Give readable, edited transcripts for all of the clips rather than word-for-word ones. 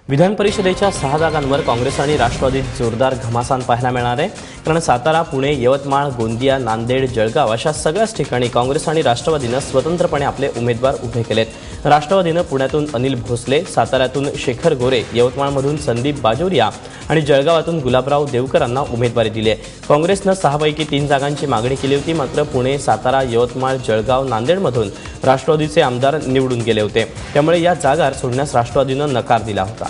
विधान परिषदेच्या 6 जागांवर काँग्रेस आणि राष्ट्रवादीत जोरदार घमासान पाहायला मिळणार आहे। कारण सातारा, पुणे, यवतमाळ, गोंदिया, नांदेड, जळगाव अशा सगळ्याच ठिकाणी काँग्रेस आणि राष्ट्रवादीने स्वतंत्रपणे आपले उमेदवार उभे केलेत। राष्ट्रवादीने पुण्यातून अनिल भोसले, साताऱ्यातून शेखर गोरे, यवतमाळमधून संदीप बाजोरिया आणि जळगावातून गुलाबराव देवकरांना उमेदवारी दिली आहे। काँग्रेसने 6 पैकी 3 जागांची मागणी केली होती, मात्र पुणे, सातारा, यवतमाळ, जळगाव, नांदेडमधून राष्ट्रवादीचे आमदार निवडून गेले होते। त्यामुळे या जागा सोडण्यास राष्ट्रवादीने नकार दिला होता।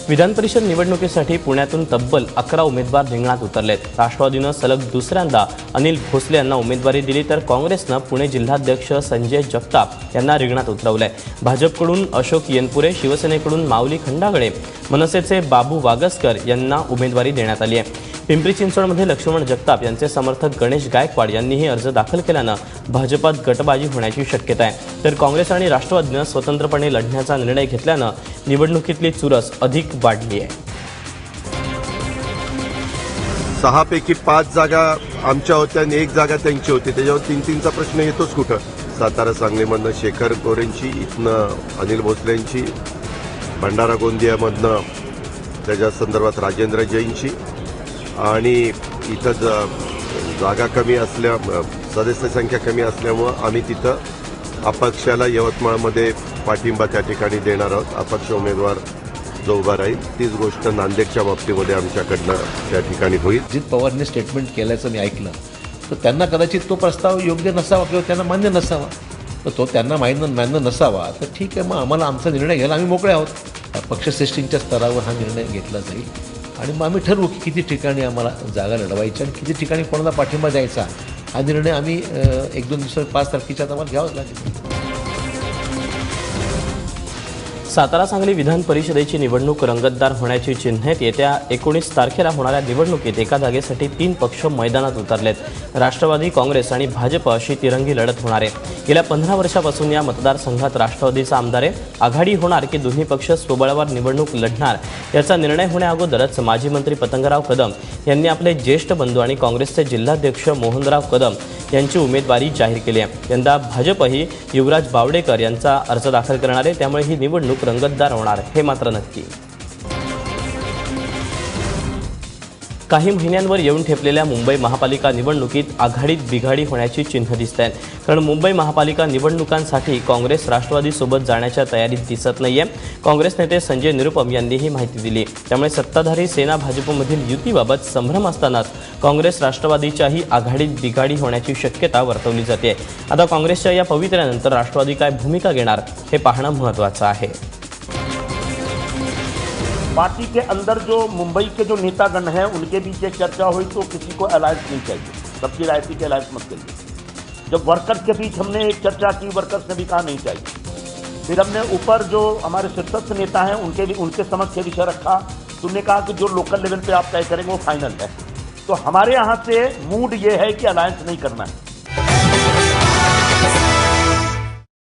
विधान परिषद निवडणुकीसाठी पुण्यातून तब्बल 11 उमेदवार रिंगणात उतरलेत। राष्ट्रवादीने सलग दुसऱ्यांदा अनिल भोसले यांना उमेदवारी दिली, तर काँग्रेसने पुणे जिल्हाध्यक्ष संजय जगताप यांना रिंगणात उतरवलंय। भाजपकडून अशोक येनपुरे, शिवसेनेकडून माऊली खंडागळे, मनसेचे बाबू वागसकर यांना उमेदवारी देण्यात आली आहे। पिंपरी चिंचवडमध्ये लक्ष्मण जगताप यांचे समर्थक गणेश गायकवाड यांनीही अर्ज दाखल केल्यानं भाजपात गटबाजी होण्याची शक्यता आहे। तर काँग्रेस आणि राष्ट्रवादीने स्वतंत्रपणे लढण्याचा निर्णय घेतल्यानं निवडणुकीतली चुरस अधिक वाढली आहे। 6 पैकी 5 जागा आमच्या होत्या आणि 1 जागा त्यांची होती, त्याच्यावर 3-3चा प्रश्न येतोच कुठं। सातारा सांगलीमधनं शेखर गोरेंची, इथनं अनिल भोसलेंची, भंडारा गोंदियामधनं त्याच्या संदर्भात राजेंद्र जैनची आणि इथं जागा कमी असल्या, सदस्य संख्या कमी असल्यामुळं आम्ही तिथं अपक्षाला यवतमाळमध्ये पाठिंबा त्या ठिकाणी देणार आहोत। अपक्ष उमेदवार जो उभा राहील तीच गोष्ट नांदेडच्या बाबतीमध्ये आमच्याकडनं त्या ठिकाणी होईल। अजित पवारांनी स्टेटमेंट केल्याचं मी ऐकलं, तर त्यांना कदाचित तो प्रस्ताव योग्य नसावा किंवा त्यांना मान्य नसावा, तर तो त्यांना मान्य नसावा तर ठीक आहे, मग आम्हाला आमचा निर्णय घ्यायला आम्ही मोकळे आहोत। पक्षश्रेष्ठींच्या स्तरावर हा निर्णय घेतला जाईल आणि मग आम्ही ठरवू की किती ठिकाणी आम्हाला जागा लढवायच्या आणि किती ठिकाणी कोणाला पाठिंबा द्यायचा। हा निर्णय आम्ही 1-2 दिवसात 5 तारखेच्या आम्हाला घ्यावाच लागेल। सातारा सांगली विधान परिषदेची निवडणूक रंगतदार होण्याची चिन्हे आहेत। येत्या 19 तारखेला होणाऱ्या निवडणुकीत एका जागेसाठी 3 पक्ष मैदानात उतरलेत। राष्ट्रवादी, काँग्रेस आणि भाजप अशी तिरंगी लढत होणार आहे। गेल्या 15 वर्षापासून या मतदारसंघात राष्ट्रवादीचा आमदार आहे। आघाडी होणार की दोन्ही पक्ष स्वबळावर निवडणूक लढणार याचा निर्णय होण्याअगोदरच माजी मंत्री पतंगराव कदम यांनी आपले ज्येष्ठ बंधू आणि काँग्रेसचे जिल्हाध्यक्ष मोहनराव कदम यांची उमेदवारी जाहीर केली आहे। यंदा भाजपही युवराज बावडेकर यांचा अर्ज दाखल करणार आहे, त्यामुळे ही निवडणूक रंगतदार होणार हे मात्र नक्की। काही महिन्यांवर येऊन ठेपलेल्या मुंबई महापालिका निवडणुकीत आघाडीत बिघाडी होण्याची चिन्ह दिसत आहेत। कारण मुंबई महापालिका निवडणुकांसाठी काँग्रेस राष्ट्रवादीसोबत जाण्याच्या तयारीत दिसत नाहीये। काँग्रेस नेते संजय निरुपम यांनी ही माहिती दिली। त्यामुळे सत्ताधारी सेना भाजपमधील युतीबाबत संभ्रम असतानाच काँग्रेस राष्ट्रवादीच्याही आघाडीत बिघाडी होण्याची शक्यता वर्तवली जाते। आता काँग्रेसच्या या पवित्र्यानंतर राष्ट्रवादी काय भूमिका घेणार हे पाहणं महत्त्वाचं आहे। पार्टी के अंदर जो मुंबई के जो नेतागण हैं उनके बीच एक चर्चा हुई तो किसी को अलायंस नहीं चाहिए, सबकी राय थी कि अलायंस मत करिए। जब वर्कर्स के बीच हमने एक चर्चा की, वर्कर्स ने भी कहा नहीं चाहिए। फिर हमने ऊपर जो हमारे शीर्षस्थ नेता हैं उनके समक्ष ये विषय रखा, तो उन्होंने कहा कि जो लोकल लेवल पे आप तय करेंगे वो फाइनल है। तो हमारे यहाँ से मूड ये है कि अलायंस नहीं करना है।